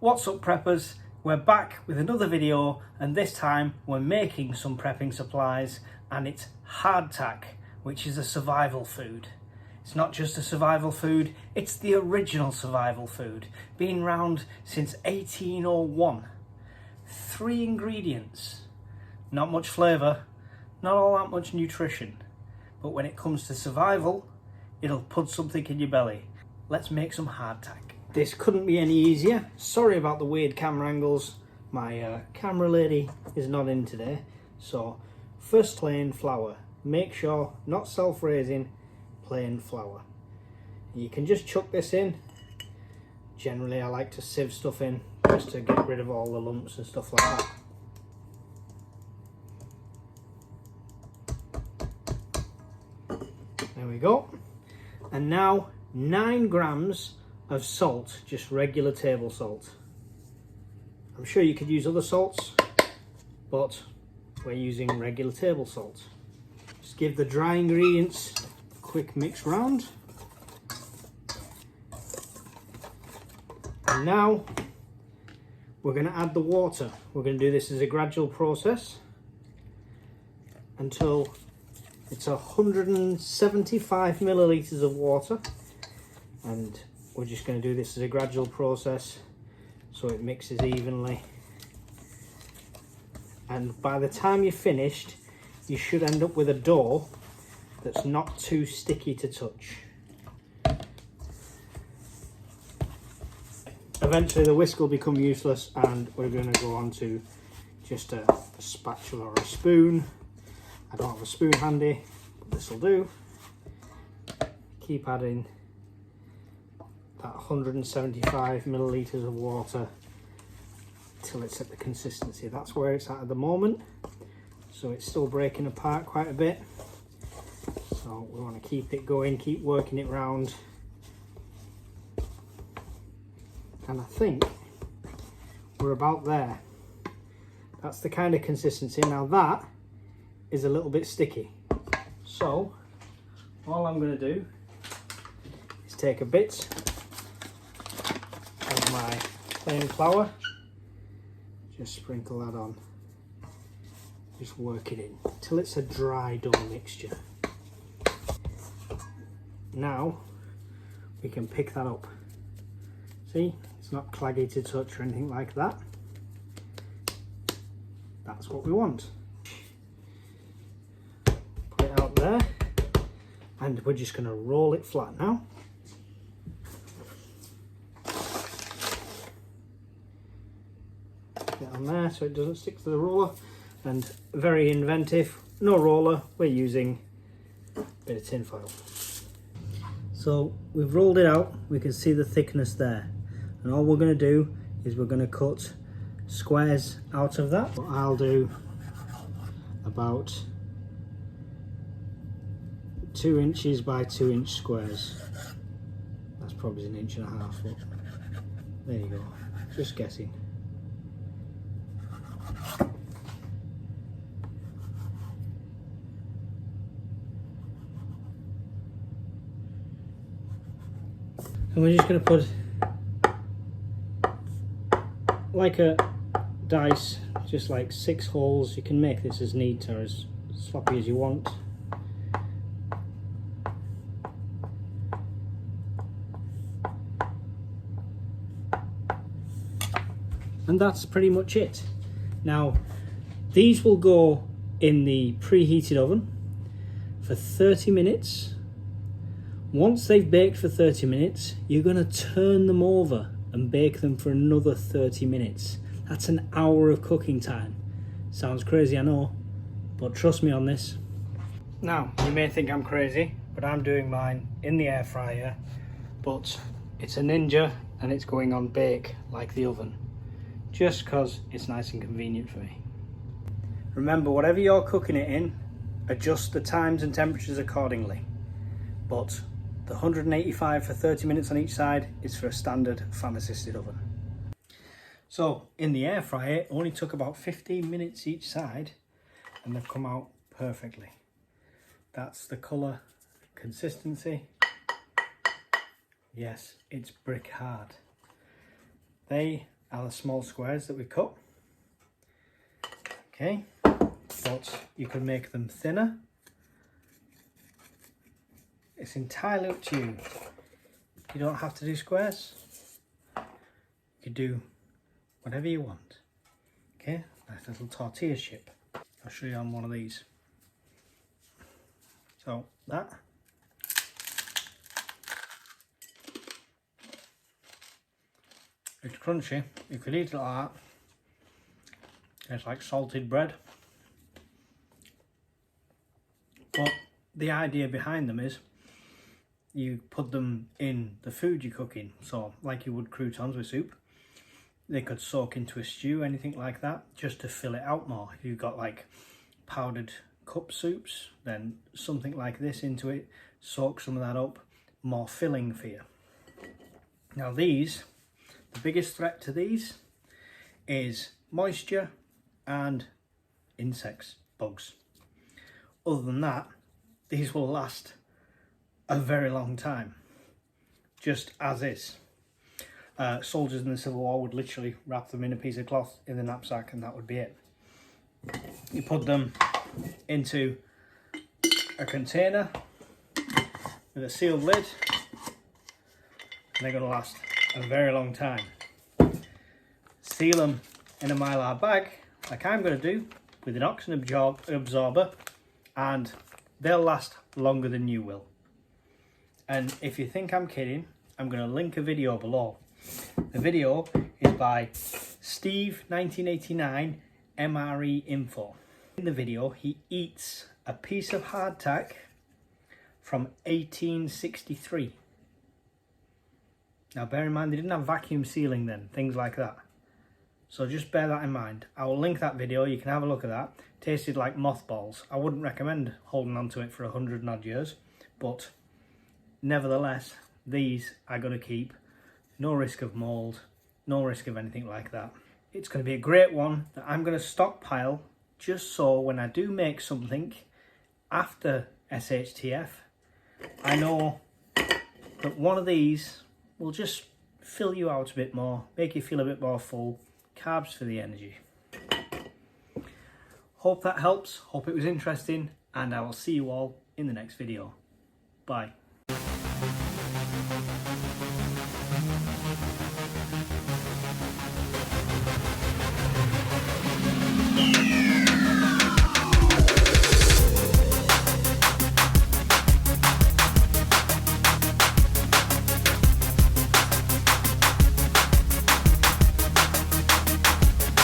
What's up preppers? We're back with another video, and this time we're making some prepping supplies, and it's hardtack, which is a survival food. It's not just a survival food, it's the original survival food, been around since 1801. 3 ingredients, not much flavour, not all that much nutrition, but when it comes to survival, it'll put something in your belly. Let's make some hardtack. This couldn't be any easier. Sorry about the weird camera angles. My camera lady is not in today. So first, plain flour. Make sure, not self-raising, plain flour. You can just chuck this in. Generally I like to sieve stuff in just to get rid of all the lumps and stuff like that. There we go. And now 9 grams of salt, just regular table salt. I'm sure you could use other salts, but we're using regular table salt. Just give the dry ingredients a quick mix round. And now we're going to add the water. We're going to do this as a gradual process until it's 175 millilitres of water, and we're just going to do this as a gradual process so it mixes evenly. And by the time you're finished, you should end up with a dough that's not too sticky to touch. Eventually the whisk will become useless and we're going to go on to just a spatula or a spoon. I don't have a spoon handy, but this will do. Keep adding that 175 millilitres of water till it's at the consistency. That's where it's at the moment. So it's still breaking apart quite a bit. So we want to keep it going, keep working it round. And I think we're about there. That's the kind of consistency. Now that is a little bit sticky. So all I'm going to do is take a bit of my plain flour, just sprinkle that on, just work it in till it's a dry dough mixture. Now we can pick that up. See, it's not claggy to touch or anything like that. That's what we want. Put it out there, and we're just going to roll it flat now. Get on there so it doesn't stick to the roller. And very inventive, no roller, we're using a bit of tin foil. So we've rolled it out, we can see the thickness there. And all we're going to do is we're going to cut squares out of that. I'll do about 2 inches by 2 inch squares. That's probably 1.5 inches, but there you go, just guessing. And we're just going to put like a dice, just like 6 holes. You can make this as neat or as sloppy as you want. And that's pretty much it. Now these will go in the preheated oven for 30 minutes. Once they've baked for 30 minutes, you're going to turn them over and bake them for another 30 minutes. That's an hour of cooking time. Sounds crazy, I know, but trust me on this. Now, you may think I'm crazy, but I'm doing mine in the air fryer, but it's a Ninja and it's going on bake like the oven, just because it's nice and convenient for me. Remember, whatever you're cooking it in, adjust the times and temperatures accordingly. But the 185 for 30 minutes on each side is for a standard fan assisted oven. So in the air fryer, it only took about 15 minutes each side and they've come out perfectly. That's the colour, consistency. Yes, it's brick hard. They are the small squares that we cut. Okay, but you can make them thinner. It's entirely up to you. You don't have to do squares. You can do whatever you want. Okay, nice little tortilla chip. I'll show you on one of these. So that. It's crunchy. You could eat it like that. It's like salted bread. But the idea behind them is you put them in the food you're cooking. So like you would croutons with soup. They could soak into a stew, anything like that, just to fill it out more. If you've got like powdered cup soups, then something like this into it, soak some of that up, more filling for you. Now these, the biggest threat to these is moisture and insects, bugs. Other than that, these will last a very long time, just as is. Soldiers in the Civil War would literally wrap them in a piece of cloth in the knapsack and that would be it. You put them into a container with a sealed lid and they're going to last a very long time. Seal them in a Mylar bag like I'm going to do with an oxygen absorber, and they'll last longer than you will. And if you think I'm kidding, I'm going to link a video below. The video is by Steve1989 MRE Info. In the video, he eats a piece of hardtack from 1863. Now bear in mind, they didn't have vacuum sealing then, things like that. So just bear that in mind. I will link that video, you can have a look at that. Tasted like mothballs. I wouldn't recommend holding on to it for 100 and odd years, but nevertheless, these are going to keep. No risk of mould, no risk of anything like that. It's going to be a great one that I'm going to stockpile just so when I do make something after SHTF, I know that one of these will just fill you out a bit more, make you feel a bit more full, carbs for the energy. Hope that helps, hope it was interesting, and I will see you all in the next video. Bye.